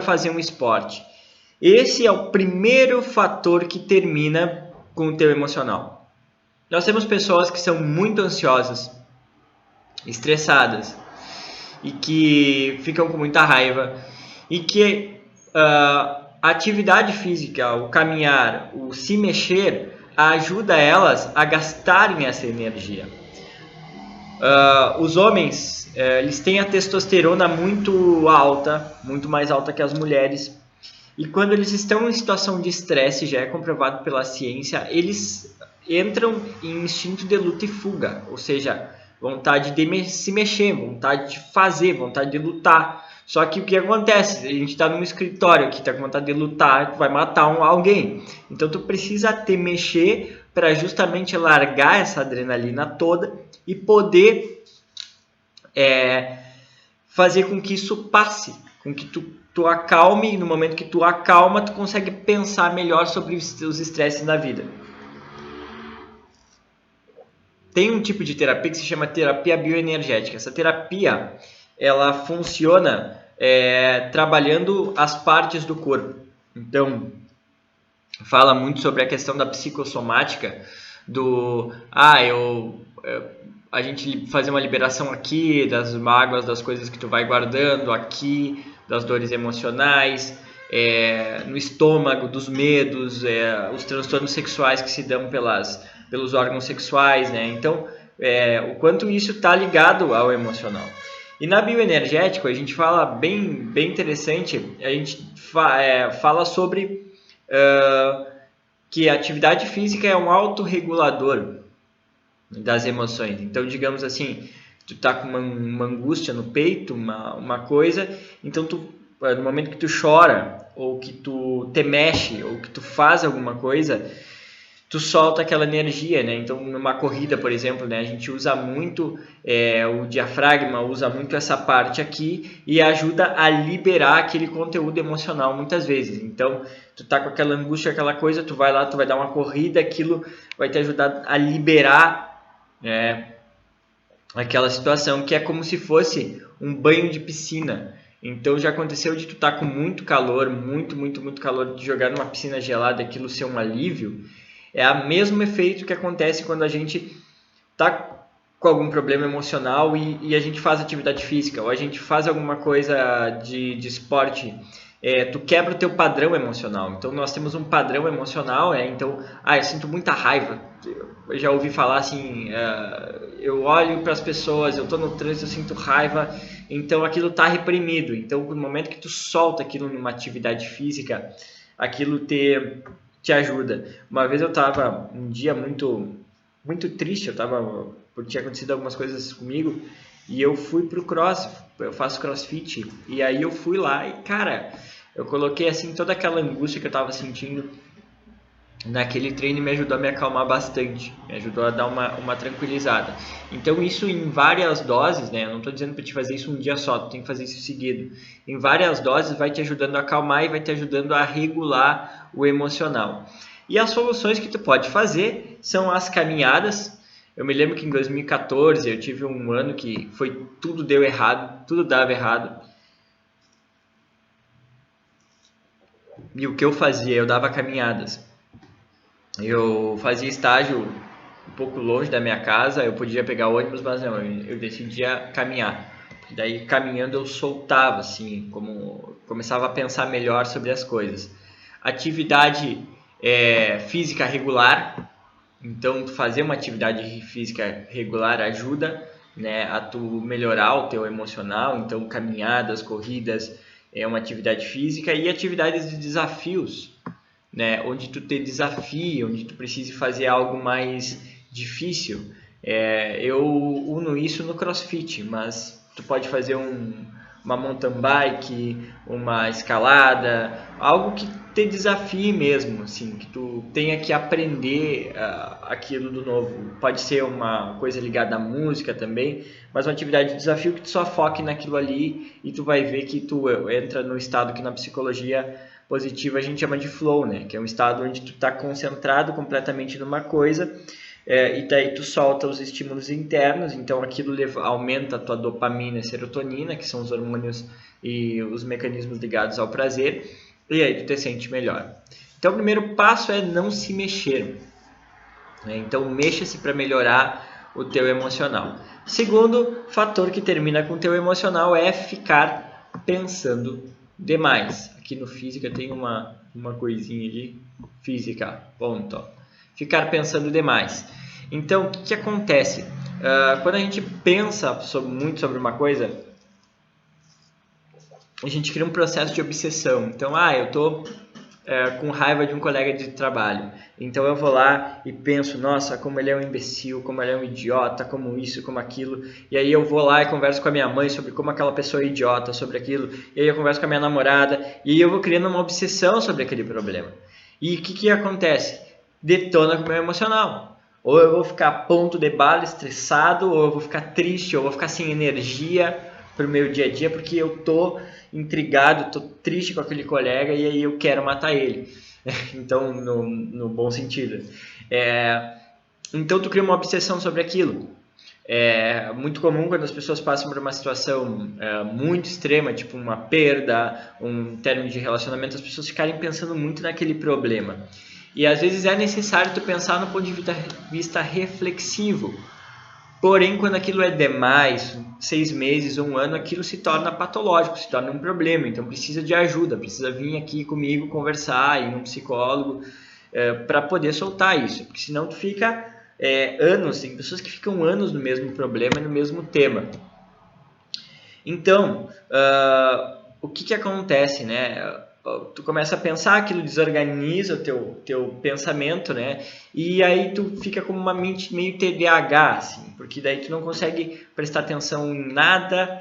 fazer um esporte. Esse é o primeiro fator que termina com o teu emocional. Nós temos pessoas que são muito ansiosas, estressadas e que ficam com muita raiva e que a atividade física, o caminhar, o se mexer ajuda elas a gastarem essa energia. Os homens, eles têm a testosterona muito alta, muito mais alta que as mulheres, e quando eles estão em situação de estresse, já é comprovado pela ciência, eles entram em instinto de luta e fuga, ou seja, vontade de se mexer, vontade de fazer, vontade de lutar. Só que o que acontece? A gente está num escritório aqui, está com vontade de lutar, tu vai matar alguém. Então tu precisa te mexer para justamente largar essa adrenalina toda e poder fazer com que isso passe, com que tu acalme, e no momento que tu acalma, tu consegue pensar melhor sobre os estresses da vida. Tem um tipo de terapia que se chama terapia bioenergética. Essa terapia, ela funciona trabalhando as partes do corpo. Então, fala muito sobre a questão da psicossomática, a gente fazer uma liberação aqui das mágoas, das coisas que tu vai guardando aqui, das dores emocionais, no estômago, dos medos, os transtornos sexuais que se dão pelos órgãos sexuais, né? Então, o quanto isso está ligado ao emocional. E na bioenergética, a gente fala bem interessante, a gente fala sobre que a atividade física é um autorregulador das emoções. Então, digamos assim, tu tá com uma angústia no peito, uma coisa, então no momento que tu chora, ou que tu te mexe, ou que tu faz alguma coisa, tu solta aquela energia, né? Então, numa corrida, por exemplo, né, a gente usa muito o diafragma, usa muito essa parte aqui e ajuda a liberar aquele conteúdo emocional muitas vezes. Então, tu tá com aquela angústia, aquela coisa, tu vai lá, tu vai dar uma corrida, aquilo vai te ajudar a liberar aquela situação, que é como se fosse um banho de piscina. Então já aconteceu de tu estar com muito calor, muito calor, de jogar numa piscina gelada, aquilo ser um alívio. É o mesmo efeito que acontece quando a gente está com algum problema emocional e a gente faz atividade física, ou a gente faz alguma coisa de esporte. Tu quebra o teu padrão emocional. Então nós temos um padrão emocional, então, eu sinto muita raiva. Eu já ouvi falar assim, eu olho para as pessoas, eu estou no trânsito, eu sinto raiva, então aquilo está reprimido. Então no momento que tu solta aquilo numa atividade física, aquilo te ajuda. Uma vez eu estava um dia muito triste, porque tinha acontecido algumas coisas comigo, e eu fui pro cross, eu faço crossfit, e aí eu fui lá e, cara, eu coloquei assim toda aquela angústia que eu tava sentindo naquele treino e me ajudou a me acalmar bastante, me ajudou a dar uma tranquilizada. Então isso em várias doses, né? Eu não tô dizendo para te fazer isso um dia só, tu tem que fazer isso seguido. Em várias doses vai te ajudando a acalmar e vai te ajudando a regular o emocional. E as soluções que tu pode fazer são as caminhadas. Eu me lembro que em 2014 eu tive um ano que tudo deu errado, tudo dava errado. E o que eu fazia? Eu dava caminhadas. Eu fazia estágio um pouco longe da minha casa, eu podia pegar ônibus, mas não, eu decidia caminhar. Daí caminhando eu soltava, assim, começava a pensar melhor sobre as coisas. Atividade física regular. Então, fazer uma atividade física regular ajuda, né, a tu melhorar o teu emocional. Então, caminhadas, corridas é uma atividade física, e atividades de desafios, né, onde tu te desafia, onde tu precise fazer algo mais difícil. Eu uno isso no CrossFit, mas tu pode fazer uma mountain bike, uma escalada, algo que te desafie mesmo, assim, que tu tenha que aprender aquilo do novo. Pode ser uma coisa ligada à música também, mas uma atividade de desafio que tu só foque naquilo ali, e tu vai ver que tu entra no estado que na psicologia positiva a gente chama de flow, né? Que é um estado onde tu está concentrado completamente numa coisa, e daí tu solta os estímulos internos, então aquilo aumenta a tua dopamina e serotonina, que são os hormônios e os mecanismos ligados ao prazer, e aí tu te sente melhor. Então o primeiro passo é não se mexer, né? Então mexa-se para melhorar o teu emocional. Segundo fator que termina com o teu emocional é ficar pensando demais. Aqui no física tem uma coisinha de física, ponto. Ficar pensando demais. Então o que acontece? Quando a gente pensa muito sobre uma coisa, a gente cria um processo de obsessão. Então, eu estou com raiva de um colega de trabalho. Então eu vou lá e penso, nossa, como ele é um imbecil, como ele é um idiota, como isso, como aquilo. E aí eu vou lá e converso com a minha mãe sobre como aquela pessoa é idiota, sobre aquilo. E aí eu converso com a minha namorada e aí eu vou criando uma obsessão sobre aquele problema. E o que acontece? Detona com o meu emocional. Ou eu vou ficar a ponto de bala, estressado, ou eu vou ficar triste, ou eu vou ficar sem energia para o meu dia a dia, porque eu tô intrigado, tô triste com aquele colega e aí eu quero matar ele. Então, no bom sentido. Então, tu cria uma obsessão sobre aquilo. É muito comum quando as pessoas passam por uma situação muito extrema, tipo uma perda, um término de relacionamento, as pessoas ficarem pensando muito naquele problema. E às vezes é necessário tu pensar no ponto de vista reflexivo. Porém, quando aquilo é demais, 6 meses ou um ano, aquilo se torna patológico, se torna um problema. Então precisa de ajuda, precisa vir aqui comigo conversar, ir num psicólogo para poder soltar isso. Porque senão tu fica anos, tem pessoas que ficam anos no mesmo problema, no mesmo tema. Então, o que acontece, né? Tu começa a pensar, aquilo desorganiza o teu pensamento, né? E aí tu fica com uma mente meio TDAH, assim, porque daí tu não consegue prestar atenção em nada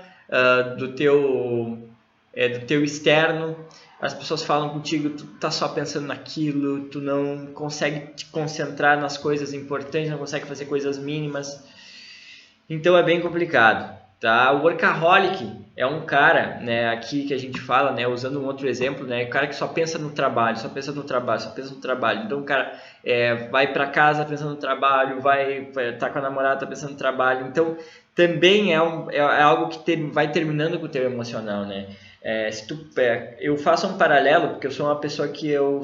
do teu externo. As pessoas falam contigo, tu tá só pensando naquilo, tu não consegue te concentrar nas coisas importantes, não consegue fazer coisas mínimas. Então é bem complicado, tá? O workaholic é um cara, né, aqui que a gente fala, né, usando um outro exemplo, né, o cara que só pensa no trabalho, só pensa no trabalho, só pensa no trabalho. Então o cara vai para casa pensando no trabalho, vai tá com a namorada, tá pensando no trabalho. Então também é algo que vai terminando com o teu emocional, né? Eu faço um paralelo, porque eu sou uma pessoa que eu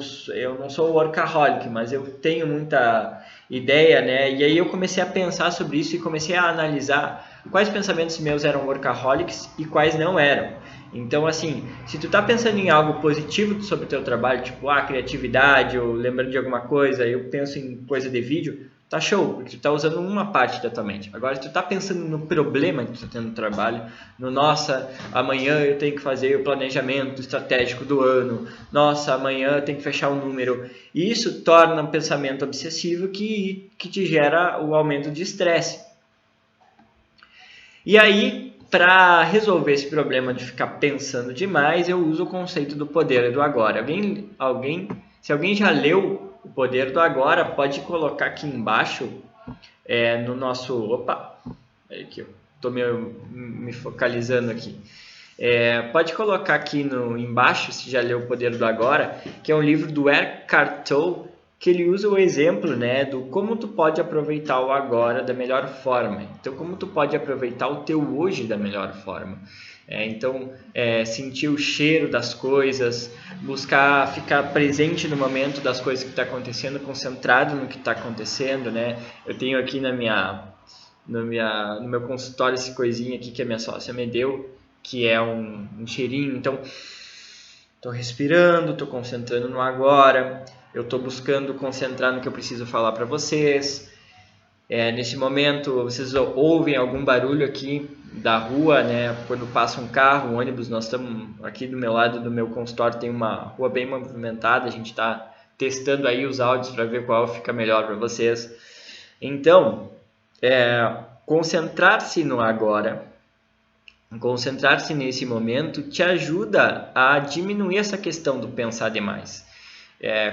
não sou workaholic, mas eu tenho muita ideia, né? E aí eu comecei a pensar sobre isso e comecei a analisar quais pensamentos meus eram workaholics e quais não eram. Então, assim, se tu tá pensando em algo positivo sobre o teu trabalho, tipo, criatividade, ou lembrando de alguma coisa, eu penso em coisa de vídeo, tá show, porque tu tá usando uma parte da tua mente. Agora, se tu tá pensando no problema que tu tá tendo no trabalho, nossa, amanhã eu tenho que fazer o planejamento estratégico do ano, nossa, amanhã eu tenho que fechar um número, e isso torna um pensamento obsessivo que te gera o aumento de estresse. E aí, para resolver esse problema de ficar pensando demais, eu uso o conceito do poder do agora. Se alguém já leu o Poder do Agora, pode colocar aqui embaixo no nosso... Opa! Aqui, eu estou me focalizando aqui. Pode colocar aqui embaixo, se já leu o Poder do Agora, que é um livro do Eckhart Tolle, que ele usa o exemplo, né, do como tu pode aproveitar o agora da melhor forma. Então, como tu pode aproveitar o teu hoje da melhor forma. Então, sentir o cheiro das coisas, buscar ficar presente no momento das coisas que está acontecendo, concentrado no que está acontecendo, né? Eu tenho aqui no meu consultório esse coisinha aqui que a minha sócia me deu, que é um cheirinho. Então, estou respirando, estou concentrando no agora. Eu estou buscando concentrar no que eu preciso falar para vocês. Nesse momento, vocês ouvem algum barulho aqui da rua, né? Quando passa um carro, um ônibus, nós estamos aqui do meu lado do meu consultório, tem uma rua bem movimentada, a gente está testando aí os áudios para ver qual fica melhor para vocês. Então, concentrar-se no agora, concentrar-se nesse momento te ajuda a diminuir essa questão do pensar demais.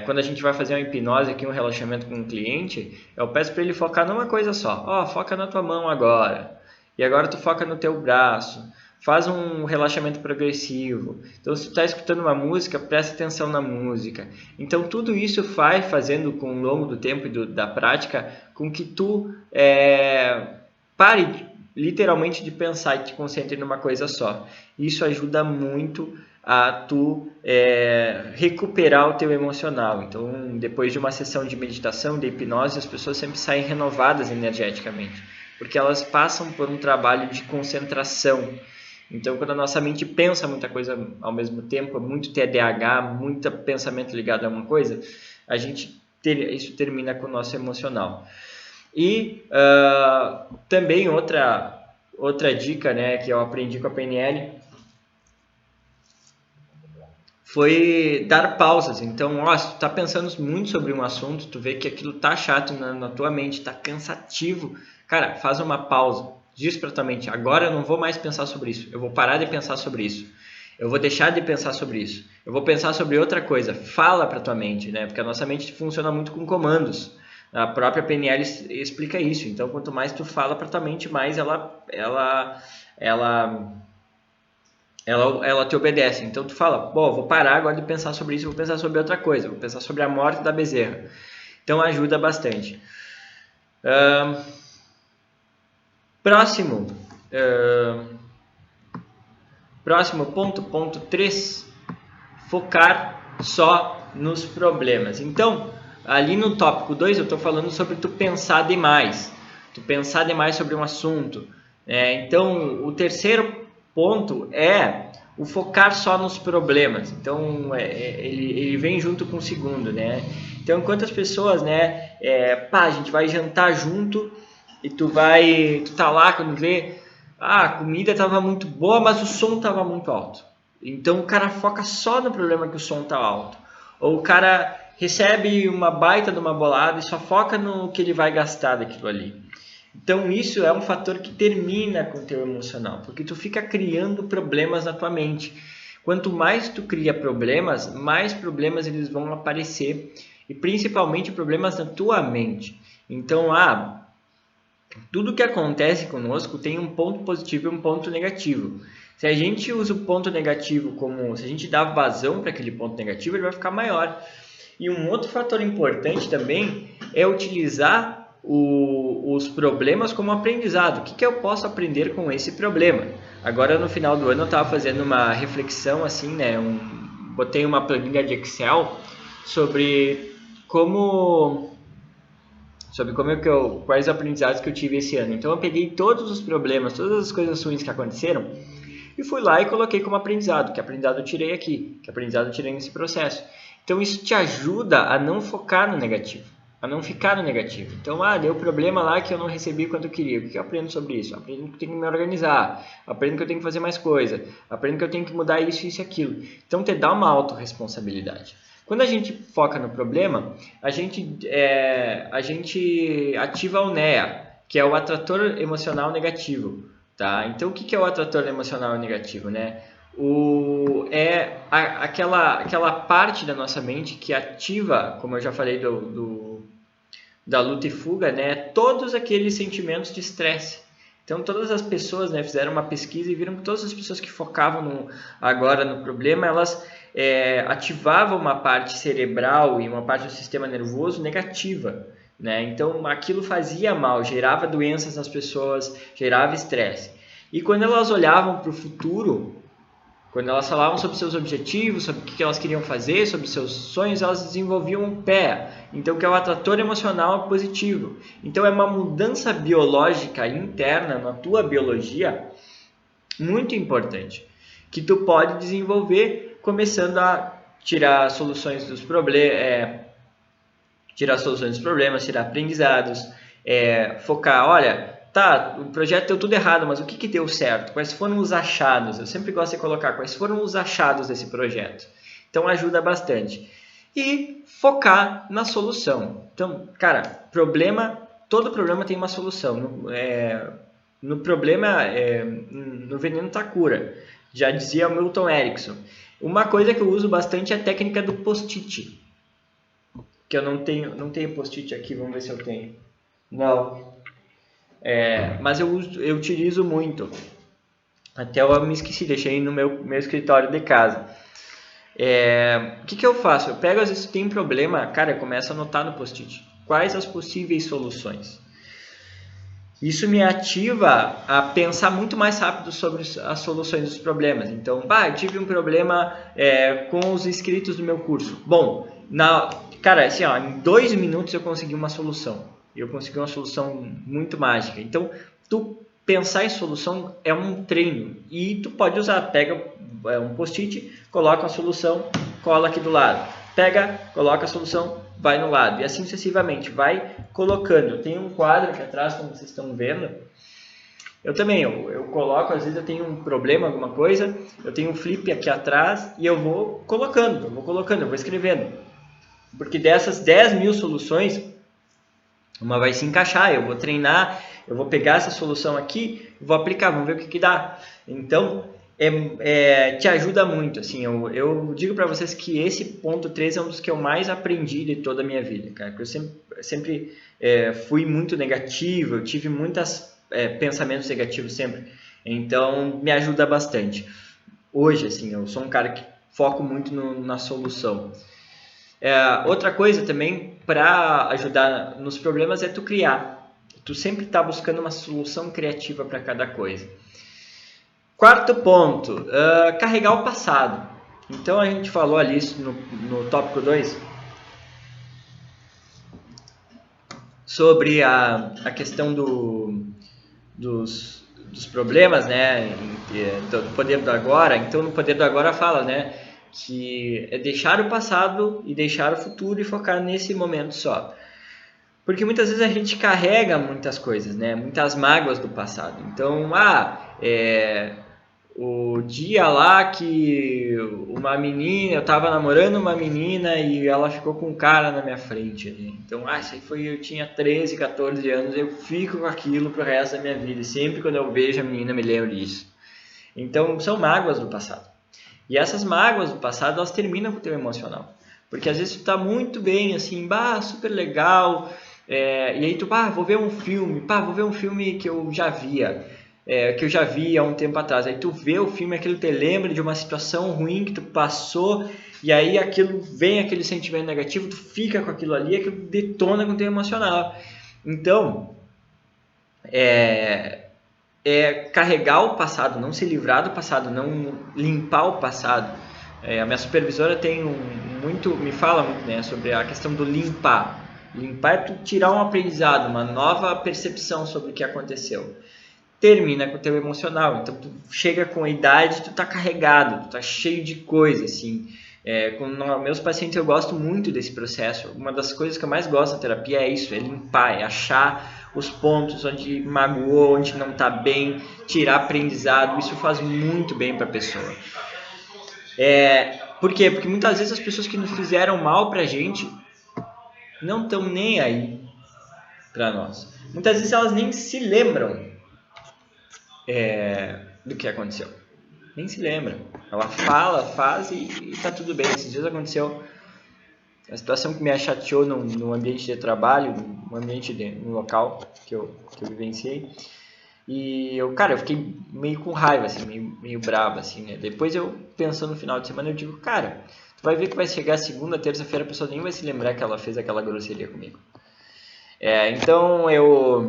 Quando a gente vai fazer uma hipnose aqui, um relaxamento com um cliente, eu peço para ele focar numa coisa só. Foca na tua mão agora. E agora tu foca no teu braço. Faz um relaxamento progressivo. Então, se tu está escutando uma música, presta atenção na música. Então, tudo isso vai fazendo com o longo do tempo e da prática com que tu pare literalmente de pensar e te concentre numa coisa só. Isso ajuda muito a tu recuperar o teu emocional. Então, depois de uma sessão de meditação, de hipnose, as pessoas sempre saem renovadas energeticamente, porque elas passam por um trabalho de concentração. Então, quando a nossa mente pensa muita coisa ao mesmo tempo, muito TDAH, muito pensamento ligado a uma coisa, isso termina com o nosso emocional. E também outra dica, né, que eu aprendi com a PNL foi dar pausas. Então, se tu tá pensando muito sobre um assunto, tu vê que aquilo tá chato na tua mente, tá cansativo, cara, faz uma pausa. Diz pra tua mente, agora eu não vou mais pensar sobre isso, eu vou parar de pensar sobre isso, eu vou deixar de pensar sobre isso, eu vou pensar sobre outra coisa. Fala pra tua mente, né? Porque a nossa mente funciona muito com comandos. A própria PNL explica isso. Então, quanto mais tu fala pra tua mente, mais ela te obedece. Então tu fala, vou parar agora de pensar sobre isso, vou pensar sobre outra coisa, vou pensar sobre a morte da bezerra. Então ajuda bastante. Próximo ponto 3, focar só nos problemas. Então, ali no tópico 2 eu estou falando sobre tu pensar demais sobre um assunto. Então, o terceiro ponto é o focar só nos problemas. Então, ele vem junto com o segundo, né? Então, quantas pessoas, né? A gente vai jantar junto e tu tá lá quando vê, a comida estava muito boa, mas o som estava muito alto. Então, o cara foca só no problema que o som tá alto. Ou o cara recebe uma baita de uma bolada e só foca no que ele vai gastar daquilo ali. Então isso é um fator que termina com o teu emocional, porque tu fica criando problemas na tua mente. Quanto mais tu cria problemas, mais problemas eles vão aparecer, e principalmente problemas na tua mente. Então, tudo que acontece conosco tem um ponto positivo e um ponto negativo. Se a gente usa o ponto negativo se a gente dá vazão para aquele ponto negativo, ele vai ficar maior. E um outro fator importante também é utilizar os problemas como aprendizado. O que eu posso aprender com esse problema? Agora, no final do ano, eu estava fazendo uma reflexão assim, né? Botei uma planilha de Excel sobre quais aprendizados que eu tive esse ano. Então, eu peguei todos os problemas, todas as coisas ruins que aconteceram e fui lá e coloquei como aprendizado. Que aprendizado eu tirei aqui, que aprendizado eu tirei nesse processo. Então, isso te ajuda a não focar no negativo, a não ficar no negativo. Então, deu problema lá que eu não recebi quanto eu queria. O que eu aprendo sobre isso? Eu aprendo que eu tenho que me organizar, aprendo que eu tenho que fazer mais coisa, aprendo que eu tenho que mudar isso, isso e aquilo. Então, te dá uma autorresponsabilidade. Quando a gente foca no problema, a gente ativa o NEA, que é o atrator emocional negativo. Tá? Então, o que é o atrator emocional negativo? Né? Aquela parte da nossa mente que ativa, como eu já falei da luta e fuga, né? Todos aqueles sentimentos de estresse. Então, todas as pessoas, né, fizeram uma pesquisa e viram que todas as pessoas que focavam agora no problema, elas ativavam uma parte cerebral e uma parte do sistema nervoso negativa. Né? Então, aquilo fazia mal, gerava doenças nas pessoas, gerava estresse. E quando elas olhavam para o futuro, quando elas falavam sobre seus objetivos, sobre o que elas queriam fazer, sobre seus sonhos, elas desenvolviam um pé. Então, que é o atrator emocional positivo. Então, é uma mudança biológica interna na tua biologia muito importante, que tu pode desenvolver começando a tirar soluções dos problemas, tirar aprendizados, focar, olha, tá, o projeto deu tudo errado, mas o que deu certo? Quais foram os achados? Eu sempre gosto de colocar quais foram os achados desse projeto. Então ajuda bastante. E focar na solução. Então, cara, todo problema tem uma solução. No problema, no veneno tá cura. Já dizia o Milton Erickson. Uma coisa que eu uso bastante é a técnica do post-it. Que eu não tenho post-it aqui, vamos ver se eu tenho. Não. Mas eu utilizo muito. Até eu me esqueci, deixei no meu escritório de casa. O que eu faço? Eu pego, às vezes tem problema, cara, eu começo a anotar no post-it. Quais as possíveis soluções? Isso me ativa a pensar muito mais rápido sobre as soluções dos problemas. Então, eu tive um problema com os inscritos do meu curso. Bom, cara, assim, em 2 minutos eu consegui uma solução. Eu consegui uma solução muito mágica. Então, tu pensar em solução é um treino. E tu pode usar, pega um post-it, coloca a solução, cola aqui do lado. Pega, coloca a solução, vai no lado. E assim sucessivamente, vai colocando. Eu tenho um quadro aqui atrás, como vocês estão vendo. Eu também, eu coloco, às vezes eu tenho um problema, alguma coisa, eu tenho um flip aqui atrás e eu vou colocando, eu vou escrevendo. Porque dessas 10 mil soluções, uma vai se encaixar, eu vou treinar, eu vou pegar essa solução aqui, vou aplicar, vamos ver o que dá. Então, te ajuda muito. Assim, eu digo para vocês que esse ponto 3 é um dos que eu mais aprendi de toda a minha vida, cara. Eu sempre fui muito negativo, eu tive muitos pensamentos negativos sempre. Então, me ajuda bastante. Hoje, assim, eu sou um cara que foco muito na solução. Outra coisa também para ajudar nos problemas é tu criar. Tu sempre tá buscando uma solução criativa para cada coisa. Quarto ponto, carregar o passado. Então a gente falou ali no tópico 2 sobre a questão dos problemas, né, do poder do agora. Então no poder do agora fala, né, que é deixar o passado e deixar o futuro e focar nesse momento só. Porque muitas vezes a gente carrega muitas coisas, né? Muitas mágoas do passado. Então, o dia lá que uma menina, eu estava namorando uma menina e ela ficou com um cara na minha frente. Né? Então, isso aí eu tinha 13, 14 anos, eu fico com aquilo pro resto da minha vida. E sempre quando eu vejo a menina, me lembro disso. Então, são mágoas do passado. E essas mágoas do passado, elas terminam com o teu emocional. Porque às vezes tu tá muito bem, assim, super legal, e aí tu, vou ver um filme que eu já via, que eu já vi há um tempo atrás. Aí tu vê o filme, aquilo te lembra de uma situação ruim que tu passou, e aí vem aquele sentimento negativo, tu fica com aquilo ali, aquilo detona com o teu emocional. Então, carregar o passado, não se livrar do passado, não limpar o passado. A minha supervisora me fala muito, né, sobre a questão do limpar. Limpar é tu tirar um aprendizado, uma nova percepção sobre o que aconteceu. Termina com o teu emocional, então tu chega com a idade, tu tá carregado, tu tá cheio de coisa, assim. Com meus pacientes eu gosto muito desse processo. Uma das coisas que eu mais gosto da terapia é isso, é limpar, é achar os pontos onde magoou, onde não está bem, tirar aprendizado. Isso faz muito bem para a pessoa. Por quê? Porque muitas vezes as pessoas que nos fizeram mal para a gente não estão nem aí para nós. Muitas vezes elas nem se lembram do que aconteceu. Nem se lembra. Ela fala, faz e tá tudo bem. Esses dias aconteceu a situação que me chateou no ambiente de trabalho, no local que eu vivenciei. E eu fiquei meio com raiva, assim, meio bravo, assim, né? Depois eu, pensando no final de semana, eu digo, cara, tu vai ver que vai chegar segunda, terça-feira, a pessoa nem vai se lembrar que ela fez aquela grosseria comigo. Então eu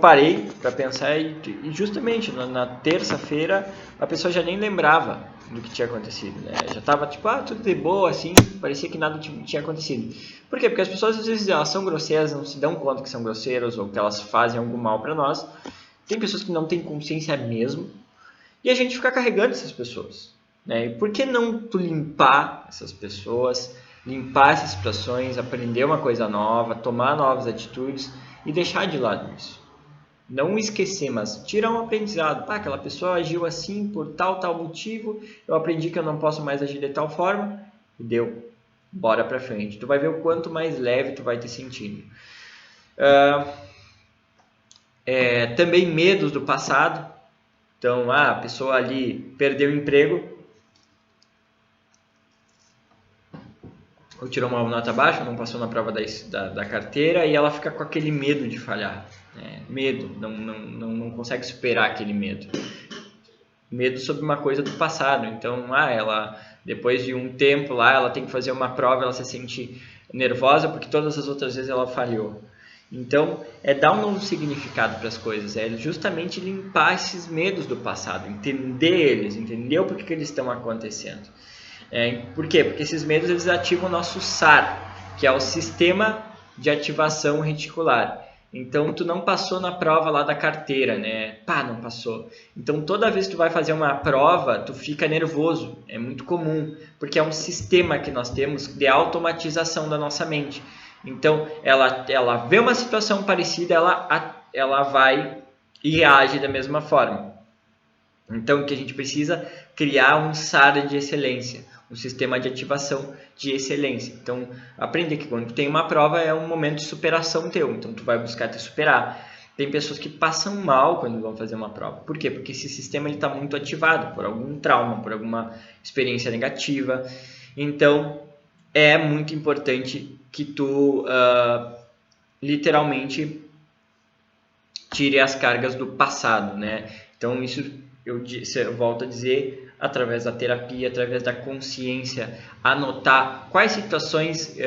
parei para pensar e justamente na terça-feira a pessoa já nem lembrava do que tinha acontecido, né? Já estava tipo, tudo de boa, assim, parecia que nada tinha acontecido. Por quê? Porque as pessoas às vezes elas são grosseiras, não se dão conta que são grosseiras ou que elas fazem algum mal para nós. Tem pessoas que não têm consciência mesmo e a gente fica carregando essas pessoas, né? E por que não tu limpar essas pessoas, limpar essas situações, aprender uma coisa nova, tomar novas atitudes e deixar de lado isso. Não esquecer, mas tirar um aprendizado. Aquela pessoa agiu assim por tal motivo, eu aprendi que eu não posso mais agir de tal forma, e deu. Bora pra frente. Tu vai ver o quanto mais leve tu vai te sentindo. Também medos do passado. Então, a pessoa ali perdeu o emprego, ou tirou uma nota baixa, não passou na prova da carteira, e ela fica com aquele medo de falhar. Medo, não consegue superar aquele medo. Medo sobre uma coisa do passado. Então, ela, depois de um tempo lá, ela tem que fazer uma prova, ela se sente nervosa porque todas as outras vezes ela falhou. Então, é dar um novo significado para as coisas, é justamente limpar esses medos do passado, entender eles, entender o porquê que eles estão acontecendo. Por quê? Porque esses medos eles ativam o nosso SAR, que é o Sistema de Ativação Reticular. Então, tu não passou na prova lá da carteira, né? Pá, não passou. Então, toda vez que tu vai fazer uma prova, tu fica nervoso. É muito comum, porque é um sistema que nós temos de automatização da nossa mente. Então, ela vê uma situação parecida, ela vai e reage da mesma forma. Então, o que a gente precisa criar um SAR de excelência, um sistema de ativação de excelência. Então, aprender que quando tu tem uma prova é um momento de superação teu, então tu vai buscar te superar. Tem pessoas que passam mal quando vão fazer uma prova. Por quê? Porque esse sistema está muito ativado por algum trauma, por alguma experiência negativa. Então, é muito importante que tu literalmente tire as cargas do passado, né? Então, isso eu volto a dizer, através da terapia, através da consciência, anotar quais situações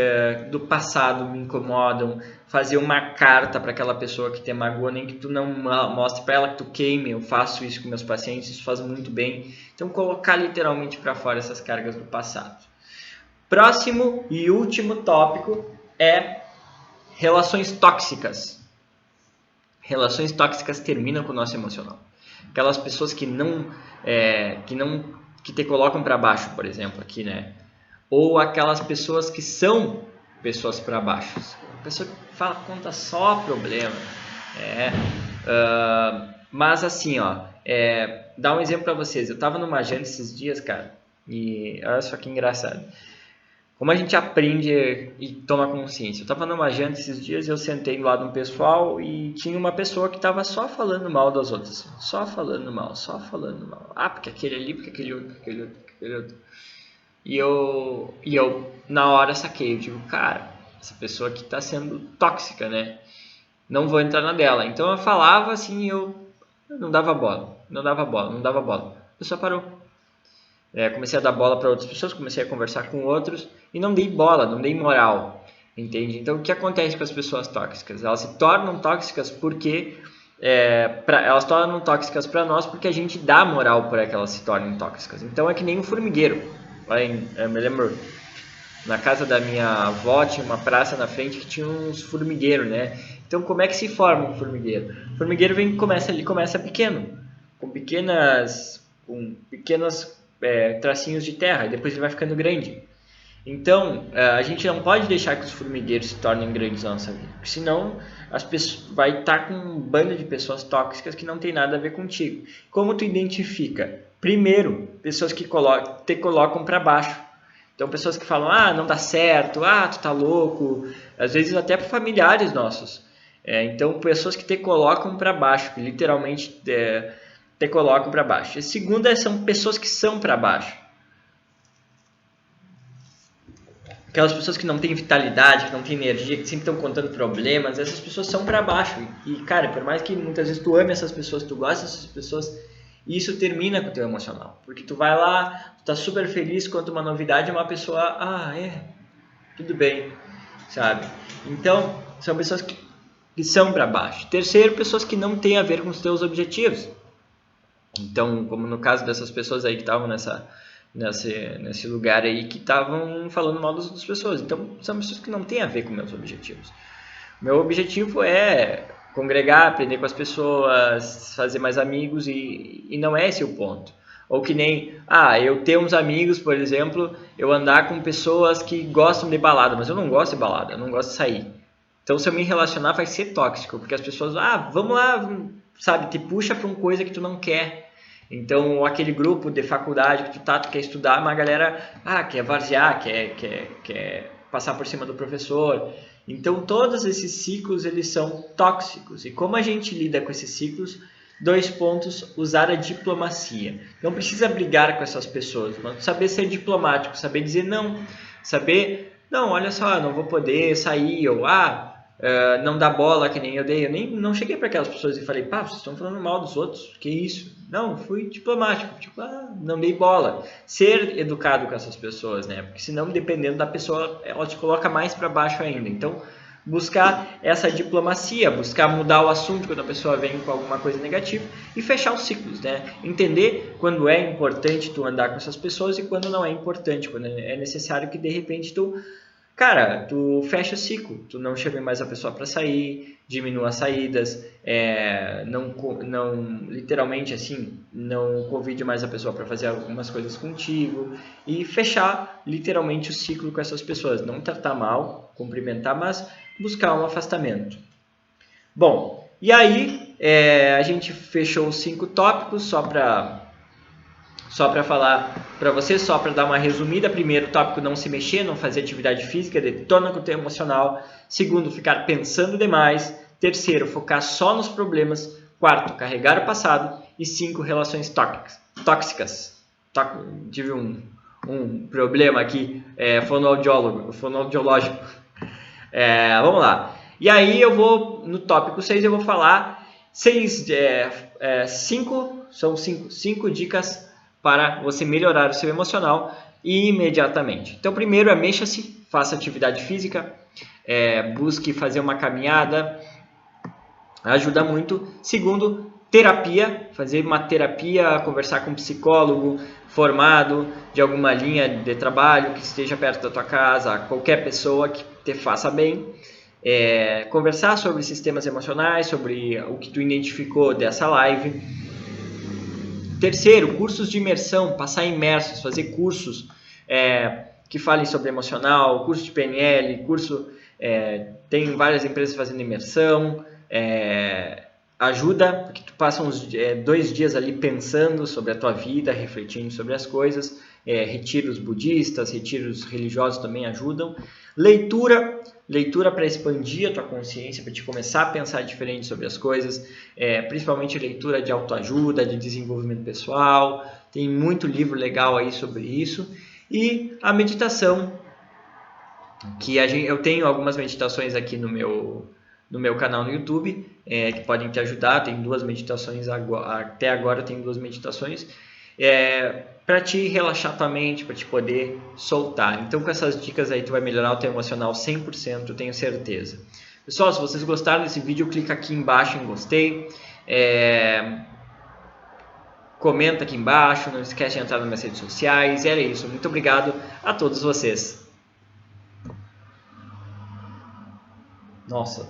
do passado me incomodam, fazer uma carta para aquela pessoa que te magoou, nem que tu não mostre para ela que tu queime. Eu faço isso com meus pacientes, isso faz muito bem. Então, colocar literalmente para fora essas cargas do passado. Próximo e último tópico é relações tóxicas. Relações tóxicas terminam com o nosso emocional. Aquelas pessoas que te colocam para baixo, por exemplo, aqui, né? Ou aquelas pessoas que são pessoas para baixo. A pessoa que fala, conta só problema. Mas assim, dar um exemplo para vocês. Eu tava numa janta esses dias, cara, e olha só que engraçado. Como a gente aprende e toma consciência. Eu estava numa janta esses dias e eu sentei do lado de um pessoal e tinha uma pessoa que estava só falando mal das outras. Só falando mal. Ah, porque aquele ali, porque aquele outro. E eu na hora saquei. Eu digo, cara, essa pessoa aqui está sendo tóxica, né? Não vou entrar na dela. Então eu falava assim, eu não dava bola. A pessoa parou. Comecei a dar bola para outras pessoas, comecei a conversar com outros e não dei bola, não dei moral, entende? Então, o que acontece com as pessoas tóxicas? Elas se tornam tóxicas porque elas se tornam tóxicas para nós porque a gente dá moral para que elas se tornem tóxicas. Então, é que nem um formigueiro. Eu me lembro, na casa da minha avó tinha uma praça na frente que tinha uns formigueiros, né? Então, como é que se forma um formigueiro? O formigueiro começa pequeno, com pequenas tracinhos de terra, e depois ele vai ficando grande. Então, a gente não pode deixar que os formigueiros se tornem grandes na nossa vida, porque senão vai estar com um bando de pessoas tóxicas que não tem nada a ver contigo. Como tu identifica? Primeiro, pessoas que te colocam para baixo. Então, pessoas que falam, não dá certo, tu tá louco, às vezes até para familiares nossos. Então, pessoas que te colocam para baixo, que literalmente te colocam para baixo. A segunda são pessoas que são para baixo. Aquelas pessoas que não têm vitalidade, que não têm energia, que sempre estão contando problemas, essas pessoas são para baixo. E, cara, por mais que muitas vezes tu ame essas pessoas, tu gosta dessas pessoas, isso termina com o teu emocional. Porque tu vai lá, tu tá super feliz quando uma novidade, uma pessoa, tudo bem, sabe? Então, são pessoas que são para baixo. Terceiro, pessoas que não têm a ver com os teus objetivos. Então, como no caso dessas pessoas aí que estavam nesse lugar aí, que estavam falando mal das outras pessoas. Então, são pessoas que não têm a ver com meus objetivos. Meu objetivo é congregar, aprender com as pessoas, fazer mais amigos e não é esse o ponto. Ou que nem, eu ter uns amigos, por exemplo, eu andar com pessoas que gostam de balada, mas eu não gosto de balada, eu não gosto de sair. Então, se eu me relacionar, vai ser tóxico, porque as pessoas, vamos lá, sabe, te puxa para uma coisa que tu não quer. Então, aquele grupo de faculdade que tu quer estudar, uma galera quer varzear, quer passar por cima do professor. Então, todos esses ciclos, eles são tóxicos. E como a gente lida com esses ciclos? 2 pontos, usar a diplomacia. Não precisa brigar com essas pessoas, mas saber ser diplomático, saber dizer não. Saber, não, olha só, não vou poder sair, ou não dá bola que nem eu dei. Eu não cheguei para aquelas pessoas e falei, vocês estão falando mal dos outros, que isso? Não, fui diplomático, não dei bola. Ser educado com essas pessoas, né? Porque senão, dependendo da pessoa, ela te coloca mais para baixo ainda. Então, buscar essa diplomacia, buscar mudar o assunto quando a pessoa vem com alguma coisa negativa e fechar os ciclos, né? Entender quando é importante tu andar com essas pessoas e quando não é importante, quando é necessário que de repente tu fecha o ciclo, tu não chame mais a pessoa para sair, diminua as saídas, não literalmente assim, não convide mais a pessoa para fazer algumas coisas contigo e fechar literalmente o ciclo com essas pessoas, não tratar mal, cumprimentar, mas buscar um afastamento. Bom, e aí a gente fechou os 5 tópicos só para falar para vocês, só para dar uma resumida. Primeiro, tópico: não se mexer, não fazer atividade física, detona com o teu emocional. Segundo, ficar pensando demais. Terceiro, focar só nos problemas. Quarto, carregar o passado. E 5, relações tóxicas. Tive um problema aqui, fonoaudiológico. Vamos lá. E aí eu vou, no tópico 6, eu vou falar 5 dicas para você melhorar o seu emocional imediatamente. Então, primeiro mexa-se, faça atividade física, busque fazer uma caminhada, ajuda muito. Segundo, terapia, fazer uma terapia, conversar com um psicólogo formado de alguma linha de trabalho que esteja perto da tua casa, qualquer pessoa que te faça bem. Conversar sobre sistemas emocionais, sobre o que tu identificou dessa live. Terceiro, cursos de imersão, passar imersos, fazer cursos que falem sobre emocional, curso de PNL, tem várias empresas fazendo imersão, ajuda, porque tu passa uns 2 dias ali pensando sobre a tua vida, refletindo sobre as coisas. Retiros budistas, retiros religiosos também ajudam. Leitura para expandir a tua consciência, para te começar a pensar diferente sobre as coisas, principalmente leitura de autoajuda, de desenvolvimento pessoal. Tem muito livro legal aí sobre isso. E a meditação, que eu tenho algumas meditações aqui no meu canal no YouTube, que podem te ajudar. Tem 2 meditações, até agora tem 2 meditações, para te relaxar tua mente, para te poder soltar. Então, com essas dicas aí, tu vai melhorar o teu emocional 100%, eu tenho certeza. Pessoal, se vocês gostaram desse vídeo, clica aqui embaixo em gostei, comenta aqui embaixo, não esquece de entrar nas minhas redes sociais. Era isso, muito obrigado a todos vocês. Nossa,